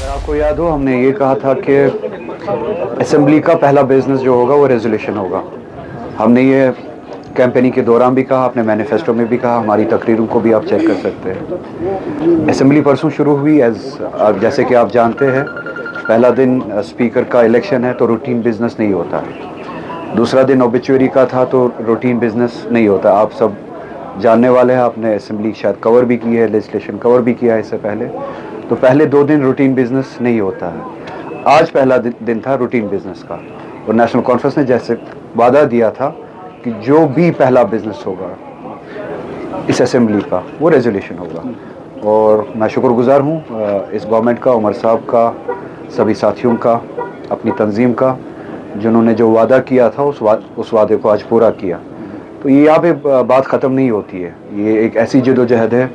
آپ کو یاد ہو ہم نے یہ کہا تھا کہ اسمبلی کا پہلا بزنس جو ہوگا وہ ریزولیوشن ہوگا. ہم نے یہ کیمپیننگ کے دوران بھی کہا، اپنے مینیفیسٹو میں بھی کہا، ہماری تقریروں کو بھی آپ چیک کر سکتے ہیں. اسمبلی پرسوں شروع ہوئی جیسے کہ آپ جانتے ہیں پہلا دن اسپیکر کا الیکشن ہے تو روٹین بزنس نہیں ہوتا. دوسرا دن اوبیچوری کا تھا تو روٹین بزنس نہیں ہوتا. آپ سب جاننے والے ہیں، آپ نے اسمبلی شاید کور بھی کی ہے، لیجسلیشن کور بھی کیا ہے اس سے پہلے. تو پہلے 2 دن روٹین بزنس نہیں ہوتا ہے. آج پہلا دن تھا روٹین بزنس کا، اور نیشنل کانفرنس نے جیسے وعدہ دیا تھا کہ جو بھی پہلا بزنس ہوگا اس اسمبلی کا وہ ریزولیوشن ہوگا. اور میں شکر گزار ہوں اس گورنمنٹ کا، عمر صاحب کا، سبھی ساتھیوں کا، اپنی تنظیم کا، جنہوں نے جو وعدہ کیا تھا اس وعدے کو آج پورا کیا. تو یہ یہاں پہ بات ختم نہیں ہوتی ہے. یہ ایک ایسی جدوجہد ہے،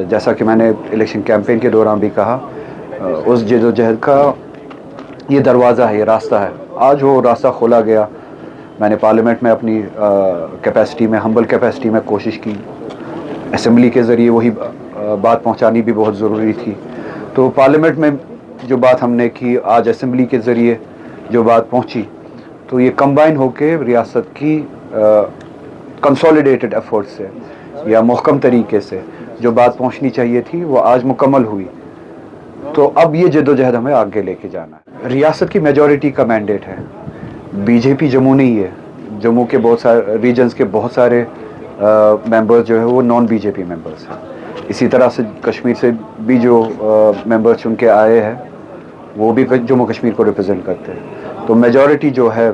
جیسا کہ میں نے الیکشن کیمپین کے دوران بھی کہا، اس جدوجہد کا یہ دروازہ ہے، یہ راستہ ہے. آج وہ راستہ کھولا گیا. میں نے پارلیمنٹ میں اپنی کیپیسٹی میں، ہمبل کیپیسٹی میں کوشش کی. اسمبلی کے ذریعے وہی بات پہنچانی بھی بہت ضروری تھی. تو پارلیمنٹ میں جو بات ہم نے کی، آج اسمبلی کے ذریعے جو بات پہنچی، تو یہ کمبائن ہو کے ریاست کی کنسولیڈیٹڈ ایفورٹ سے یا محکم طریقے سے جو بات پہنچنی چاہیے تھی وہ آج مکمل ہوئی. تو اب یہ جدوجہد ہمیں آگے لے کے جانا ہے. ریاست کی میجورٹی کا مینڈیٹ ہے. بی جے پی جموں نہیں ہے. جموں کے بہت سارے ریجنز کے بہت سارے ممبرز جو ہے وہ نان بی جے پی ممبرز ہیں. اسی طرح سے کشمیر سے بھی جو ممبر چن کے آئے ہیں وہ بھی جموں کشمیر کو ریپرزینٹ کرتے ہیں. تو میجورٹی جو ہے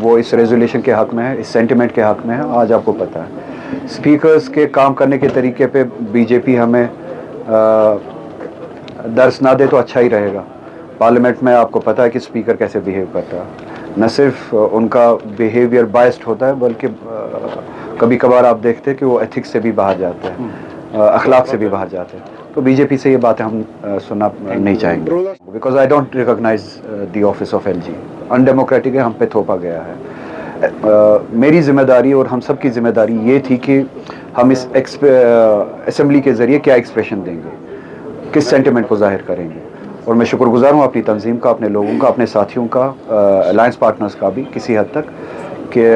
وہ اس ریزولیوشن کے حق میں ہے، اس سینٹیمنٹ کے حق میں ہے. آج آپ کو پتہ ہے اسپیکرز کے کام کرنے کے طریقے پہ بی جے پی ہمیں درس نہ دے تو اچھا ہی رہے گا. پارلیمنٹ میں آپ کو پتہ ہے کہ اسپیکر کیسے بیہیو کرتا ہے. نہ صرف ان کا بیہیویئر بائسڈ ہوتا ہے بلکہ کبھی کبھار آپ دیکھتے ہیں کہ وہ ایتھکس سے بھی باہر جاتے ہیں، اخلاق سے بھی باہر جاتے ہیں. تو بی جے پی سے یہ باتیں ہم سننا نہیں چاہیں گے. Because I don't recognise the office of LG جی. ان ڈیموکریٹک ہے، ہم پہ تھوپا گیا ہے. میری ذمہ داری اور ہم سب کی ذمہ داری یہ تھی کہ ہم اس اسمبلی کے ذریعے کیا ایکسپریشن دیں گے، کس سینٹیمنٹ کو ظاہر کریں گے. اور میں شکر گزار ہوں اپنی تنظیم کا، اپنے لوگوں کا، اپنے ساتھیوں کا، الائنس پارٹنرز کا بھی کسی حد تک، کہ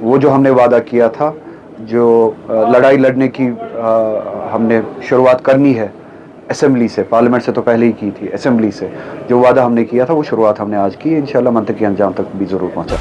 وہ جو ہم نے وعدہ کیا تھا، جو لڑائی لڑنے کی ہم نے شروعات کرنی ہے اسمبلی سے، پارلیمنٹ سے تو پہلے ہی کی تھی، اسمبلی سے جو وعدہ ہم نے کیا تھا وہ شروعات ہم نے آج کی. انشاءاللہ منطقی انجام تک بھی ضرور پہنچا.